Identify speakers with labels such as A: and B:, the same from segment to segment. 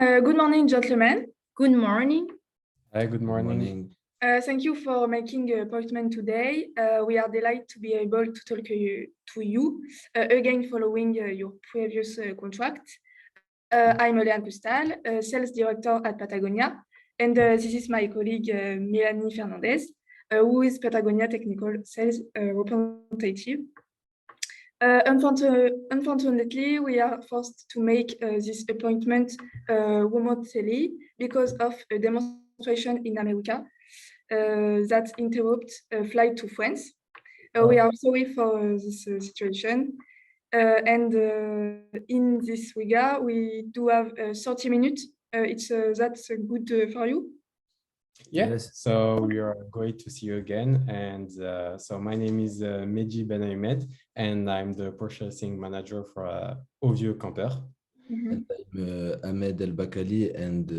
A: Good morning, gentlemen.
B: Good morning.
C: Hi, good
D: Good
C: morning.
D: morning.
A: Thank you for making an appointment today. We are delighted to be able to talk to you again following your previous contract. I'm Léane Pustal, Sales Director at Patagonia, and this is my colleague Melanie Fernandez, who is Patagonia Technical Sales Representative. Unfortunately, we are forced to make this appointment remotely because of a demonstration in America that interrupt a flight to France. We are sorry for this situation. And in this regard, we do have 30 minutes. That's good for you?
C: Yeah,
D: Yes.
C: so we are great to see you again. And so my name is Mehdi Ben Ahmed, and I'm the purchasing manager for Ovio Camper.
D: And I'm Ahmed El Bakali, and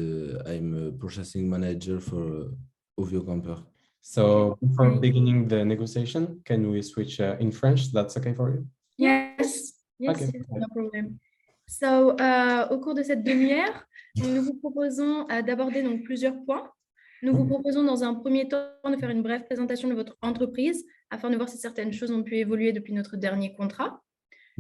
D: I'm a purchasing manager for Ovio Camper.
C: So before beginning the negotiation, can we switch in French? That's okay for you?
A: Yes.
B: Yes,
C: Okay.
B: yes, no problem. So, au cours de cette demi-heure, nous vous proposons d'aborder donc plusieurs points. Nous vous proposons dans un premier temps de faire une brève présentation de votre entreprise afin de voir si certaines choses ont pu évoluer depuis notre dernier contrat.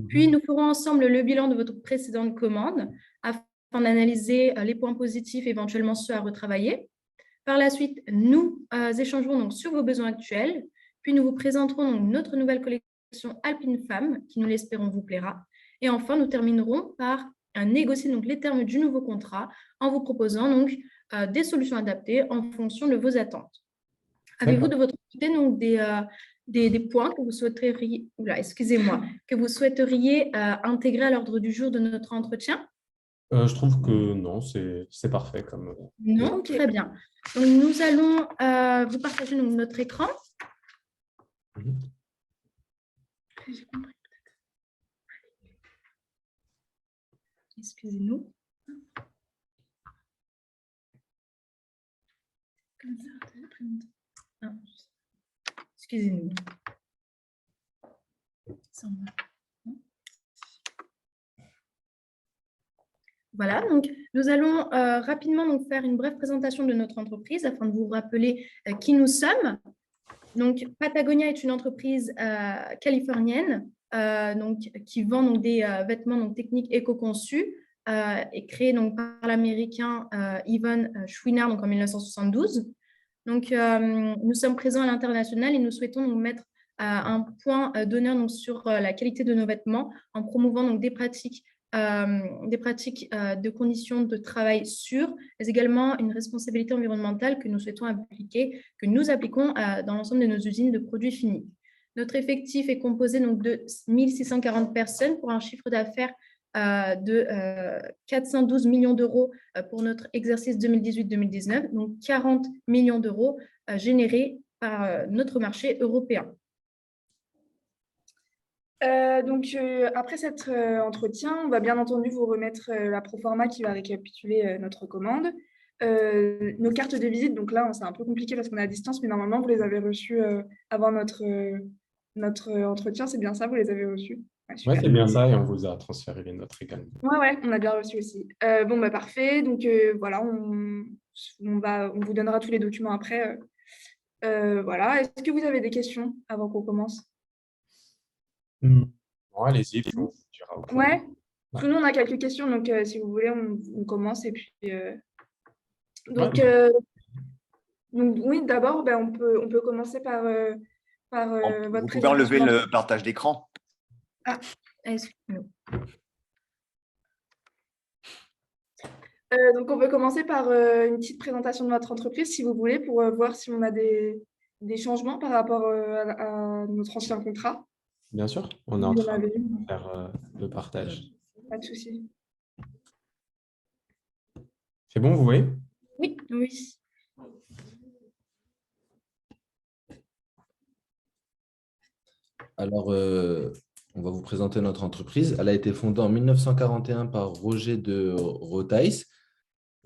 B: Puis, nous ferons ensemble le bilan de votre précédente commande afin d'analyser les points positifs et éventuellement ceux à retravailler. Par la suite, nous échangerons donc sur vos besoins actuels. Puis, nous vous présenterons donc notre nouvelle collection Alpine Femme qui, nous l'espérons, vous plaira. Et enfin, nous terminerons par négocier donc les termes du nouveau contrat en vous proposant donc des solutions adaptées en fonction de vos attentes. Avez-vous de votre côté donc des points que vous souhaiteriez, que vous souhaiteriez intégrer à l'ordre du jour de notre entretien?
C: Je trouve que non, c'est parfait comme.
B: Non,
A: Ok.
B: très bien. Donc, nous allons vous partager donc, notre écran. Excusez-nous. Comme ça, ah, excusez-nous. Ça va. Voilà, donc nous allons rapidement donc, faire une brève présentation de notre entreprise afin de vous rappeler qui nous sommes. Donc, Patagonia est une entreprise californienne donc, qui vend donc, des vêtements donc, techniques éco-conçus et créés donc, par l'Américain Ivan Chouinard donc, en 1972. Donc, nous sommes présents à l'international et nous souhaitons donc, mettre un point d'honneur donc, sur la qualité de nos vêtements en promouvant donc, des pratiques de conditions de travail sûres, mais également une responsabilité environnementale que nous souhaitons appliquer, que nous appliquons dans l'ensemble de nos usines de produits finis. Notre effectif est composé donc, de 1640 personnes pour un chiffre d'affaires de 412 millions d'euros pour notre exercice 2018-2019, donc 40 millions d'euros générés par notre marché européen.
A: Après cet entretien, on va bien entendu vous remettre la proforma qui va récapituler notre commande. Nos cartes de visite, donc là, c'est un peu compliqué parce qu'on est à distance, mais normalement, vous les avez reçues avant notre entretien. C'est bien ça, vous les avez reçues? Ouais, super.
C: Ouais, c'est bien ça, et on vous a transféré les notes également.
A: Ouais, on a bien reçu aussi. Bon, bah parfait. Donc, voilà, on vous donnera tous les documents après. Voilà. Est-ce que vous avez des questions avant qu'on commence?
C: Bon, allez-y, puis on vous dira au fond.
A: Ouais. Tout le monde a quelques questions, donc si vous voulez, on commence. Et puis, donc oui, d'abord, ben, on peut commencer par votre
E: Vous pouvez enlever
A: présentation.
E: le partage d'écran.
B: Ah, excusez-nous.
A: Donc, on peut commencer par une petite présentation de votre entreprise, si vous voulez, pour voir si on a des changements par rapport à notre ancien contrat.
C: Bien sûr, on est en
A: Vous en
C: train
A: avez
C: de
A: une?
C: faire le partage.
A: Pas de souci.
C: C'est bon, vous voyez?
B: Oui, oui.
D: Alors, on va vous présenter notre entreprise. Elle a été fondée en 1941 par Roger de Rotaïs.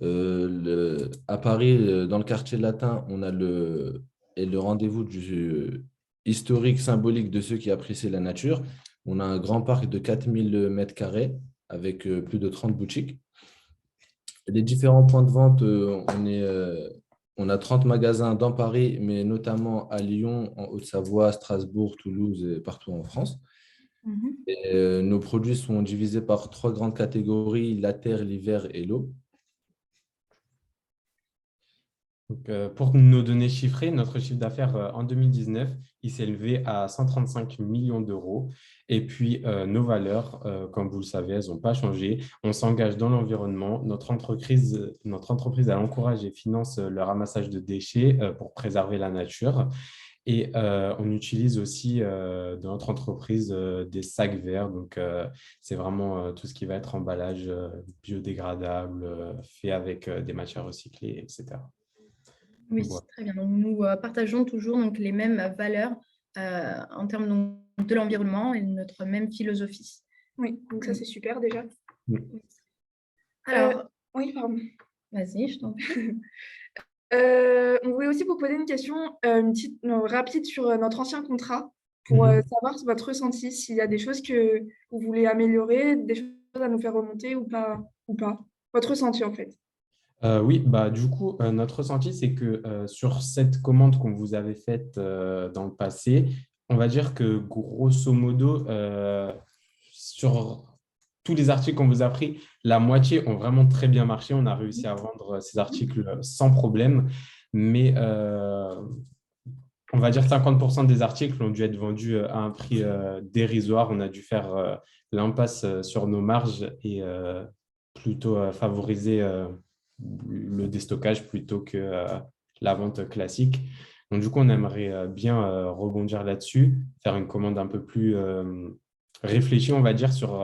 D: À Paris, dans le quartier latin, on a le rendez-vous historique, symbolique de ceux qui apprécient la nature. On a un grand parc de 4000 m² avec plus de 30 boutiques. Les différents points de vente, on a 30 magasins dans Paris, mais notamment à Lyon, en Haute-Savoie, Strasbourg, Toulouse et partout en France.
B: Mhm.
D: Et, nos produits sont divisés par 3 grandes catégories, la terre, l'hiver et l'eau.
C: Donc, pour nos données chiffrées, notre chiffre d'affaires en 2019, il s'est élevé à 135 millions d'euros. Et puis, nos valeurs, comme vous le savez, elles n'ont pas changé. On s'engage dans l'environnement. Notre entreprise, elle encourage et finance le ramassage de déchets pour préserver la nature. Et on utilise aussi dans notre entreprise des sacs verts. Donc, c'est vraiment tout ce qui va être emballage biodégradable, fait avec des matières recyclées, etc.
B: Oui,
C: Voilà.
B: très bien. Donc, nous partageons toujours donc, les mêmes valeurs en termes donc, de l'environnement et notre même philosophie.
A: Oui, donc ça, c'est super déjà.
B: Alors,
A: Oui, pardon.
B: vas-y, je t'en prie.
A: On voulait aussi vous poser une question rapide sur notre ancien contrat pour
C: Mhm.
A: savoir votre ressenti, s'il y a des choses que vous voulez améliorer, des choses à nous faire remonter ou pas, ou pas. Votre ressenti, en fait.
C: Oui, bah, du coup, notre ressenti, c'est que sur cette commande qu'on vous avait faite dans le passé, on va dire que grosso modo, sur tous les articles qu'on vous a pris, la moitié ont vraiment très bien marché. On a réussi à vendre ces articles sans problème. Mais on va dire 50% des articles ont dû être vendus à un prix dérisoire. On a dû faire l'impasse sur nos marges et plutôt favoriser le déstockage plutôt que la vente classique. Donc, du coup, on aimerait bien rebondir là-dessus, faire une commande un peu plus réfléchie, on va dire, sur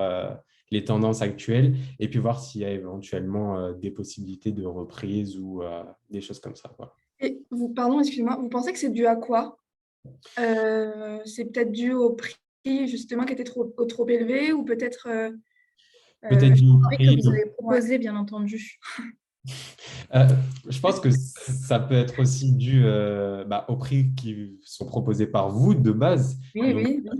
C: les tendances actuelles et puis voir s'il y a éventuellement des possibilités de reprise ou des choses comme ça. Voilà.
A: Et vous, pardon, excusez-moi, vous pensez que c'est dû à quoi? C'est peut-être dû au prix, justement, qui était trop élevé ou peut-être...
C: Peut-être dû au
B: Oui, que
C: prix.
B: vous avez proposé, bien entendu.
C: Euh, je pense que ça peut être aussi dû aux prix qui sont proposés par vous de base.
A: Oui,
C: Donc,
A: oui, oui.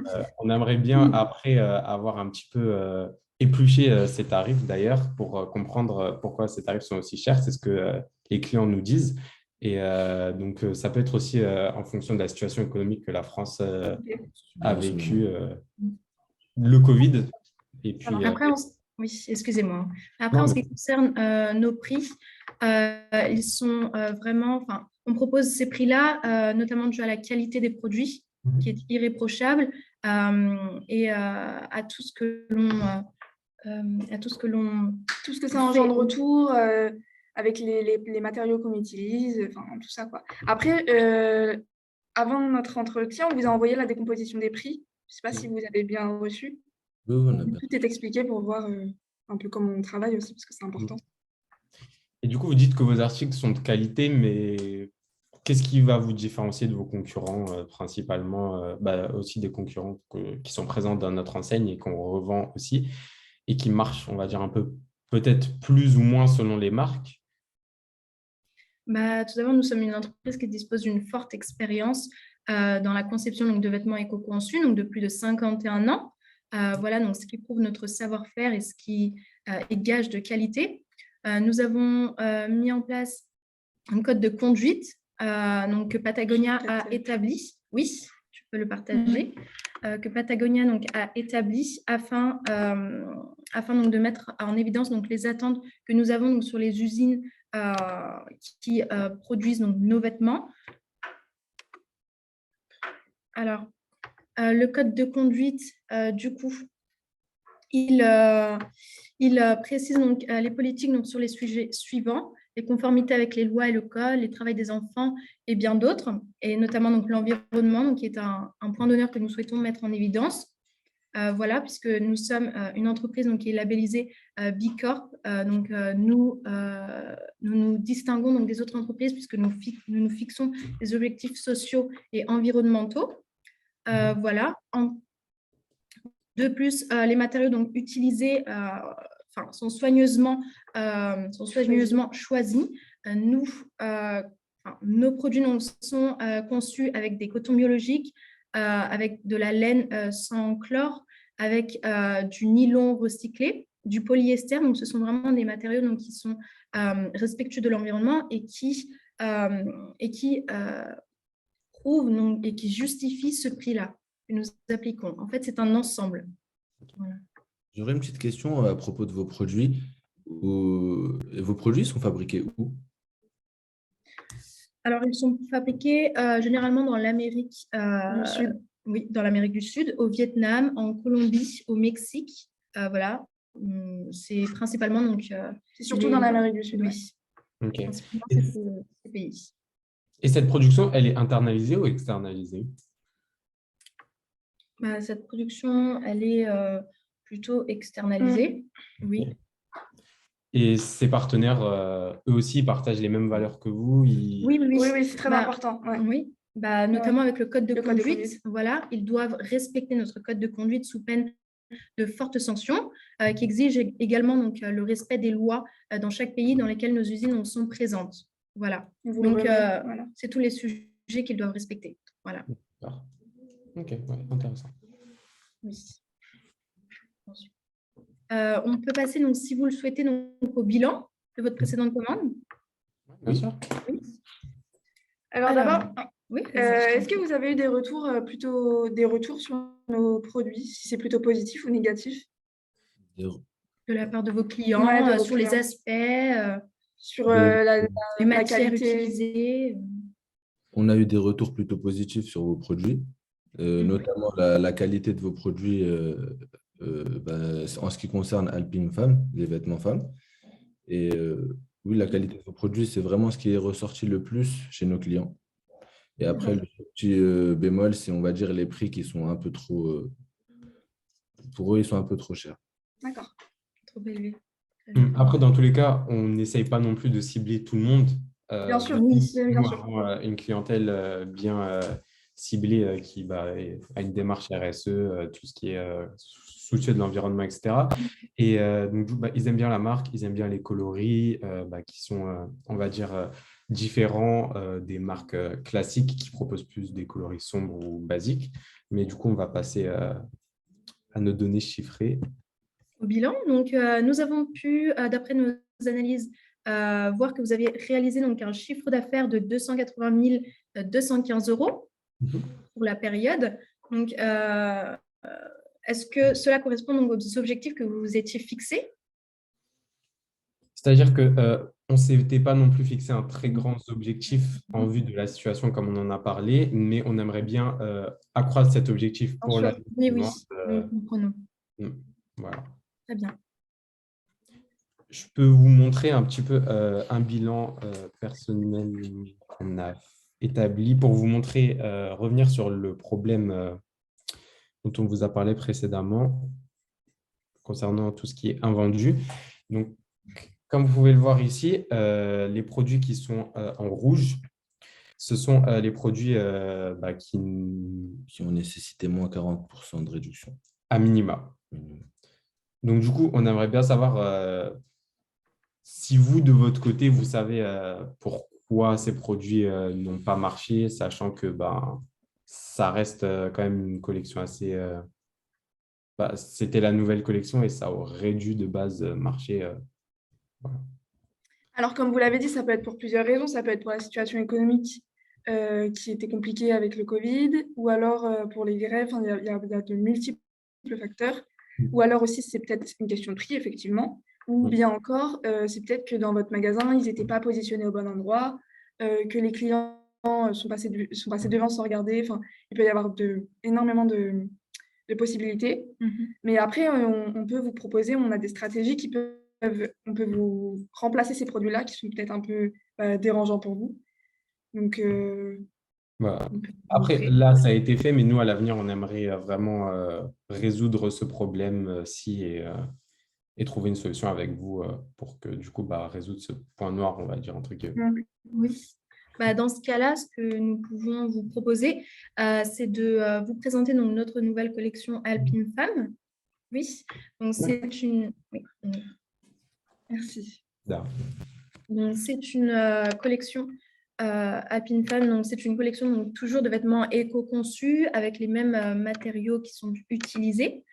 C: on aimerait bien après avoir un petit peu épluché ces tarifs d'ailleurs pour comprendre pourquoi ces tarifs sont aussi chers. C'est ce que les clients nous disent. Et donc, ça peut être aussi en fonction de la situation économique que la France
A: Ok.
C: a
D: Bien sûr.
C: vécu le Covid. Et
B: Alors,
C: puis,
B: après, oui, excusez-moi. Après,
C: non,
B: en ce
C: mais-
B: qui concerne nos prix, ils sont vraiment, enfin, on propose ces prix-là, notamment dû à la qualité des produits, qui est irréprochable, et à tout ce que l'on
A: Tout ce que ça engendre autour, avec les matériaux qu'on utilise, enfin, tout ça, quoi. Après, avant notre entretien, on vous a envoyé la décomposition des prix. Je ne sais pas si vous avez bien reçu.
D: Oui, on a bien.
A: Tout est expliqué pour voir un peu comment on travaille aussi, parce que c'est important.
C: Et du coup, vous dites que vos articles sont de qualité, mais qu'est-ce qui va vous différencier de vos concurrents, principalement, aussi des concurrents qui sont présents dans notre enseigne et qu'on revend aussi, et qui marchent, on va dire, un peu, peut-être plus ou moins selon les marques?
B: Tout d'abord, nous sommes une entreprise qui dispose d'une forte expérience dans la conception donc, de vêtements éco-conçus, donc de plus de 51 ans. Voilà, donc ce qui prouve notre savoir-faire et ce qui est gage de qualité. Nous avons mis en place un code de conduite donc, que Patagonia a établi. Oui, tu peux le partager. Que Patagonia donc, a établi afin donc, de mettre en évidence donc, les attentes que nous avons donc, sur les usines qui produisent donc, nos vêtements. Alors, le code de conduite, du coup, il précise donc, les politiques donc, sur les sujets suivants, les conformités avec les lois et le code, les travails des enfants et bien d'autres, et notamment donc, l'environnement, donc, qui est un point d'honneur que nous souhaitons mettre en évidence. Voilà, puisque nous sommes une entreprise donc, qui est labellisée B Corp. Nous nous distinguons donc, des autres entreprises puisque nous nous fixons des objectifs sociaux et environnementaux. Voilà. De plus, les matériaux donc, utilisés sont soigneusement choisis. Nos produits donc, sont conçus avec des cotons biologiques, avec de la laine sans chlore, avec du nylon recyclé. du polyester. Donc, ce sont vraiment des matériaux donc, qui sont respectueux de l'environnement et qui prouvent donc, et qui justifient ce prix-là que nous appliquons. En fait, c'est un ensemble. Voilà.
D: J'aurais une petite question à propos de vos produits. Vos produits sont fabriqués où?
B: Alors, ils sont fabriqués généralement dans l'Amérique
A: Du Sud.
B: oui, dans l'Amérique du Sud, au Vietnam, en Colombie, au Mexique. Voilà. C'est principalement donc.
A: C'est surtout dans l'Amérique du Sud.
B: Oui,
C: Ok.
B: principalement
C: Et,
B: ces pays.
C: et cette production, elle est internalisée ou externalisée?
B: Bah, cette production, elle est plutôt externalisée. Oui.
C: Et ces partenaires, eux aussi, partagent les mêmes valeurs que vous.
B: Oui, oui,
A: Oui, c'est très
B: Bah,
A: important. Ouais.
B: Oui, bah, notamment avec le code de
A: Le code de
B: conduite.
A: conduite.
B: Voilà, ils doivent respecter notre code de conduite sous peine de fortes sanctions, qui exigent également donc, le respect des lois dans chaque pays dans lesquels nos usines sont présentes. Voilà.
A: Vous le
B: Donc,
A: remettez, voilà.
B: c'est tous les sujets qu'ils doivent respecter. Voilà.
C: D'accord. Ok, ouais, intéressant.
B: Oui. Ensuite, on peut passer, donc, si vous le souhaitez, donc, au bilan de votre précédente commande.
C: Bien sûr.
B: Oui.
A: Alors
B: Alors,
A: d'abord,
B: oui, vas-y, je t'en
A: est-ce que
B: prie.
A: vous avez eu des retours des retours sur nos produits, si c'est plutôt positif ou négatif?
B: De la part de vos clients,
A: Ouais, de vos
B: sur les
A: clients.
B: aspects,
A: Sur
D: De-
B: les
A: la
B: matières
A: qualité.
B: utilisées.
D: On a eu des retours plutôt positifs sur vos produits, notamment la qualité de vos produits en ce qui concerne Alpine Femme, les vêtements femmes. Et oui, la qualité de vos produits, c'est vraiment ce qui est ressorti le plus chez nos clients. Et après, le petit bémol, c'est, on va dire, les prix qui sont un peu trop, pour eux, ils sont un peu trop chers.
A: D'accord.
B: Trop élevé.
C: Après, dans tous les cas, on n'essaye pas non plus de cibler tout le monde.
A: Bien sûr,
B: oui,
A: bien
C: Nous
A: sûr.
C: avons une clientèle bien ciblée qui a une démarche RSE, tout ce qui est soutien de l'environnement, etc. Et donc, ils aiment bien la marque, ils aiment bien les coloris qui sont, on va dire, différents des marques classiques qui proposent plus des coloris sombres ou basiques. Mais du coup, on va passer à nos données chiffrées.
B: Au bilan, donc, nous avons pu, d'après nos analyses, voir que vous avez réalisé donc, un chiffre d'affaires de 280 215 € pour la période. Donc, est-ce que cela correspond donc aux objectifs que vous vous étiez fixés?
C: C'est-à-dire qu'on ne s'était pas non plus fixé un très grand objectif en vue de la situation comme on en a parlé, mais on aimerait bien accroître cet objectif pour
A: sûr.
C: l'année
B: Oui, oui,
C: suivante.
B: nous comprenons.
C: Voilà.
B: Très bien.
C: Je peux vous montrer un petit peu un bilan personnel qu'on a établi pour vous montrer, revenir sur le problème dont on vous a parlé précédemment concernant tout ce qui est invendu. Donc, comme vous pouvez le voir ici, les produits qui sont en rouge, ce sont les produits
D: Qui ont nécessité moins 40% de réduction.
C: à minima. Donc, du coup, on aimerait bien savoir si vous, de votre côté, vous savez pourquoi ces produits n'ont pas marché, sachant que ça reste quand même une collection assez… c'était la nouvelle collection et ça aurait dû de base marcher. Voilà.
A: Alors, comme vous l'avez dit, ça peut être pour plusieurs raisons. Ça peut être pour la situation économique qui était compliquée avec le Covid, ou alors pour les grèves. Enfin, il y a de multiples facteurs. Ou alors aussi, c'est peut-être une question de prix, effectivement. Ou bien encore, c'est peut-être que dans votre magasin, ils n'étaient pas positionnés au bon endroit, que les clients sont passés devant sans regarder. Enfin, il peut y avoir énormément de possibilités. Mais après, on peut vous proposer, on a des stratégies on peut vous remplacer ces produits-là qui sont peut-être un peu dérangeants pour vous. Donc,
C: Voilà.
A: on peut vous
C: Après,
A: montrer.
C: là, ça a été fait, mais nous, à l'avenir, on aimerait vraiment résoudre ce problème-ci et trouver une solution avec vous pour que, du coup, résoudre ce point noir, on va dire, entre guillemets.
B: Oui. Dans ce cas-là, ce que nous pouvons vous proposer, c'est de vous présenter donc, notre nouvelle collection Alpine Femme. Oui, donc c'est une… Oui.
A: Merci.
B: Donc, c'est une collection Alpine Femme. Donc, c'est une collection donc, toujours de vêtements éco-conçus avec les mêmes matériaux qui sont utilisés.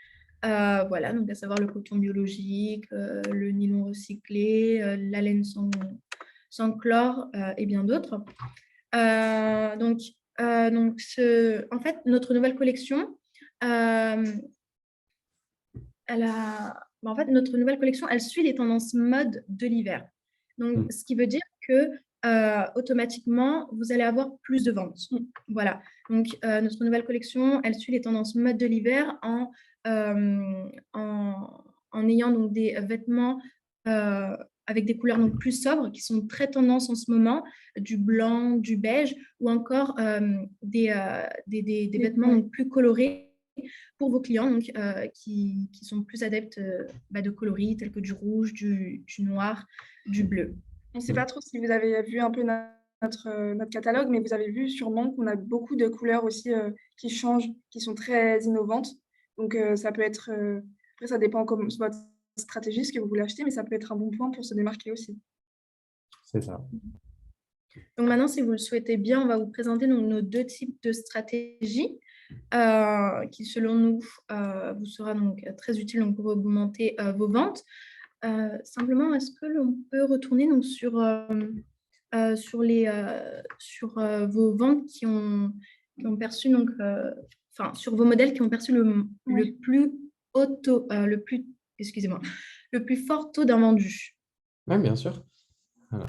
B: Voilà, donc à savoir le coton biologique, le nylon recyclé, la laine sans chlore et bien d'autres. En fait, notre nouvelle collection, notre nouvelle collection, elle suit les tendances mode de l'hiver. Donc, ce qui veut dire que automatiquement, vous allez avoir plus de ventes. Voilà. Donc, notre nouvelle collection, elle suit les tendances mode de l'hiver en ayant donc des vêtements avec des couleurs donc plus sobres qui sont très tendances en ce moment, du blanc, du beige ou encore des vêtements donc plus colorés pour vos clients donc, qui sont plus adeptes de coloris tels que du rouge, du noir, du bleu.
A: On ne sait pas trop si vous avez vu un peu notre catalogue, mais vous avez vu sûrement qu'on a beaucoup de couleurs aussi qui changent, qui sont très innovantes. Donc, ça peut être... après, ça dépend comme votre stratégie, ce que vous voulez acheter, mais ça peut être un bon point pour se démarquer aussi.
C: C'est ça.
B: Donc maintenant, si vous le souhaitez bien, on va vous présenter donc, nos 2 types de stratégies qui, selon nous, vous sera donc très utile donc, pour augmenter vos ventes. Simplement, est-ce que l'on peut retourner donc, sur vos ventes qui ont perçu, donc, sur vos modèles qui ont perçu le plus fort taux d'invendus?
C: Oui, bien sûr. Alors,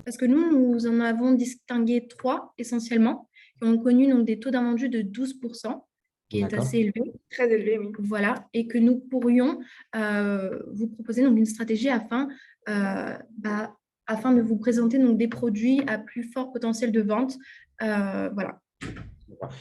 B: parce que nous en avons distingué 3 essentiellement, qui ont connu donc, des taux d'invendus de 12%, qui est assez élevé.
A: Très élevé, oui.
B: Voilà, et que nous pourrions vous proposer donc, une stratégie afin de vous présenter donc, des produits à plus fort potentiel de vente. Voilà.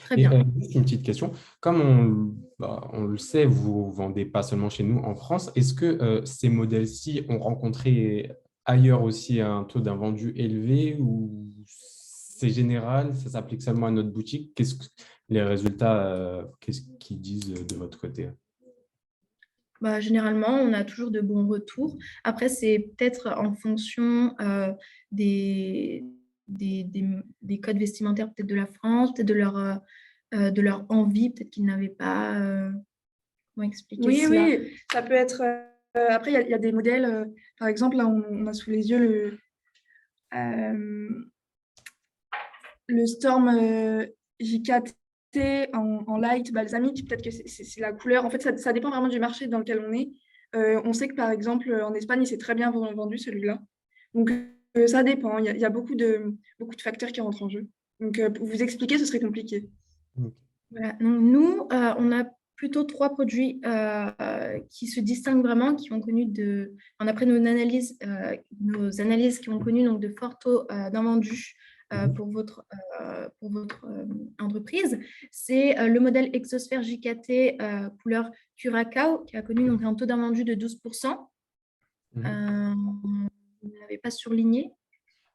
B: Très bien.
C: Juste une petite question. Comme on le sait, vous ne vendez pas seulement chez nous en France. Est-ce que ces modèles-ci ont rencontré ailleurs aussi un taux d'invendu élevé ou c'est général, ça s'applique seulement à notre boutique? Qu'est-ce que les résultats, qu'est-ce qu'ils disent de votre côté?
B: Généralement, on a toujours de bons retours. Après, c'est peut-être en fonction des codes vestimentaires peut-être de la France, peut-être de leur envie, peut-être qu'ils n'avaient pas... comment expliquer cela?
A: Oui, ça peut être... après, il y a des modèles, par exemple, là, on a sous les yeux le Storm JKT en light balsamique. Peut-être que c'est la couleur. En fait, ça dépend vraiment du marché dans lequel on est. On sait que, par exemple, en Espagne, il s'est très bien vendu, celui-là. Donc, ça dépend. Il y a beaucoup de facteurs qui rentrent en jeu. Donc, pour vous expliquer, ce serait compliqué.
B: Voilà. Donc, nous, on a plutôt 3 produits qui se distinguent vraiment, qui ont connu après nos analyses qui ont connu donc, de forts taux d'invendus pour votre entreprise. C'est le modèle Exosphère JKT couleur Curacao qui a connu donc, un taux d'invendu de 12%. Vous ne l'avez pas surligné.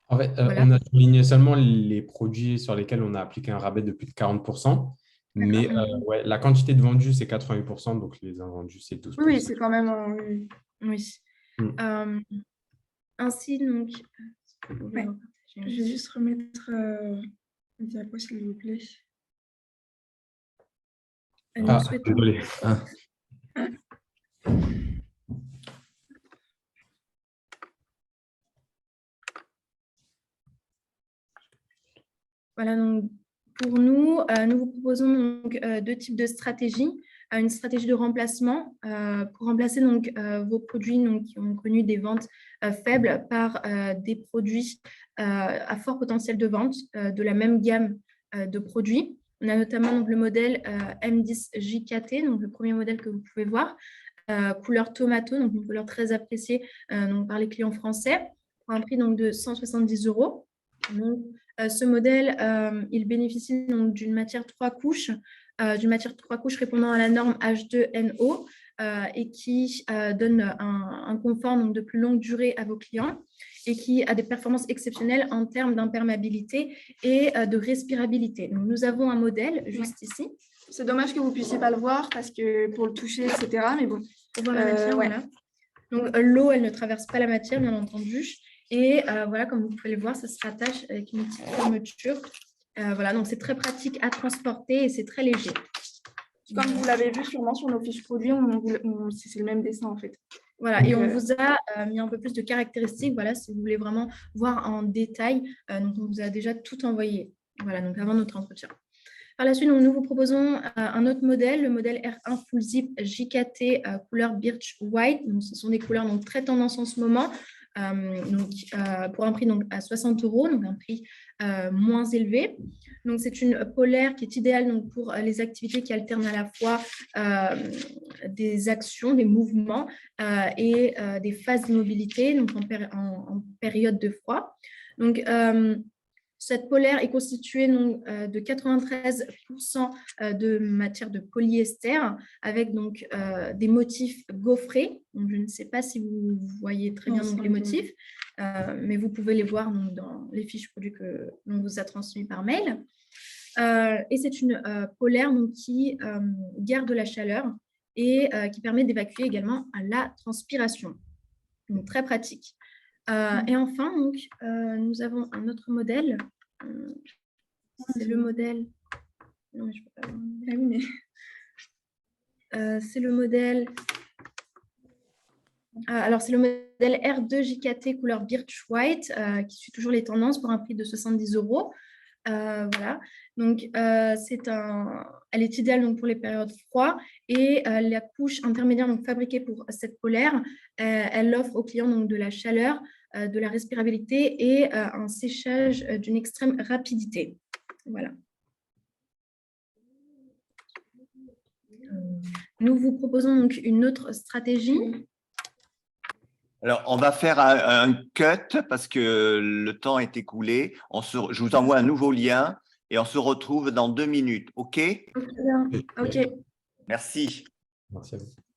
C: En fait,
B: Voilà.
C: on a souligné seulement les produits sur lesquels on a appliqué un rabais de plus de 40%. Mais ouais, la quantité de vendus, c'est 88%, donc les invendus, c'est 12%.
A: Oui, c'est quand même...
B: Oui. Ainsi, donc...
A: Ouais. Je vais juste remettre le diapo, s'il vous plaît.
C: Désolé.
B: Voilà, donc pour nous, nous vous proposons donc 2 types de stratégies. Une stratégie de remplacement pour remplacer donc, vos produits donc, qui ont connu des ventes faibles par des produits à fort potentiel de vente de la même gamme de produits. On a notamment donc, le modèle M10 JKT, donc le premier modèle que vous pouvez voir, couleur tomato, donc une couleur très appréciée donc, par les clients français, pour un prix donc, de 170 €. Donc, ce modèle, il bénéficie donc d'une matière 3 couches, répondant à la norme H2NO et qui donne un confort donc, de plus longue durée à vos clients et qui a des performances exceptionnelles en termes d'imperméabilité et de respirabilité. Donc, nous avons un modèle juste ici.
A: C'est dommage que vous ne puissiez pas le voir parce que pour le toucher, etc. Mais bon.
B: Pour voir la matière, voilà. Donc, l'eau, elle ne traverse pas la matière, bien entendu. Et voilà, comme vous pouvez le voir, ça se rattache avec une petite fermeture Voilà, donc c'est très pratique à transporter et c'est très léger.
A: Comme vous l'avez vu sûrement sur nos fiches produits, c'est le même dessin en fait.
B: Voilà,
A: Donc,
B: et on vous a mis un peu plus de caractéristiques, voilà, si vous voulez vraiment voir en détail. Donc, on vous a déjà tout envoyé, voilà, donc avant notre entretien. Par la suite, donc, nous vous proposons un autre modèle, le modèle R1 Full Zip JKT couleur Birch White. Donc, ce sont des couleurs donc, très tendance en ce moment, pour un prix donc, à 60 €, donc un prix moins élevé. Donc, c'est une polaire qui est idéale donc, pour les activités qui alternent à la fois des actions, des mouvements et des phases d'immobilité donc en période de froid. Donc, cette polaire est constituée donc, de 93% de matière de polyester avec donc, des motifs gaufrés. Donc, je ne sais pas si vous voyez très bien donc, les motifs, mais vous pouvez les voir donc, dans les fiches produits que l'on vous a transmis par mail. Et c'est une polaire donc, qui garde la chaleur et qui permet d'évacuer également la transpiration. Donc, très pratique. Et enfin, donc, nous avons un autre modèle. C'est le modèle. Non, je peux pas. Ah oui, mais c'est le modèle. Alors, c'est le modèle R2 JKT couleur Birch White qui suit toujours les tendances pour un prix de 70 €. Voilà. Donc, elle est idéale donc, pour les périodes froides et la couche intermédiaire donc, fabriquée pour cette polaire, elle offre aux clients donc, de la chaleur, de la respirabilité et un séchage d'une extrême rapidité. Voilà. Nous vous proposons donc une autre stratégie.
E: Alors, on va faire un cut parce que le temps est écoulé. Je vous envoie un nouveau lien et on se retrouve dans 2 minutes. OK?
B: Ok.
E: Merci.
C: Merci à vous.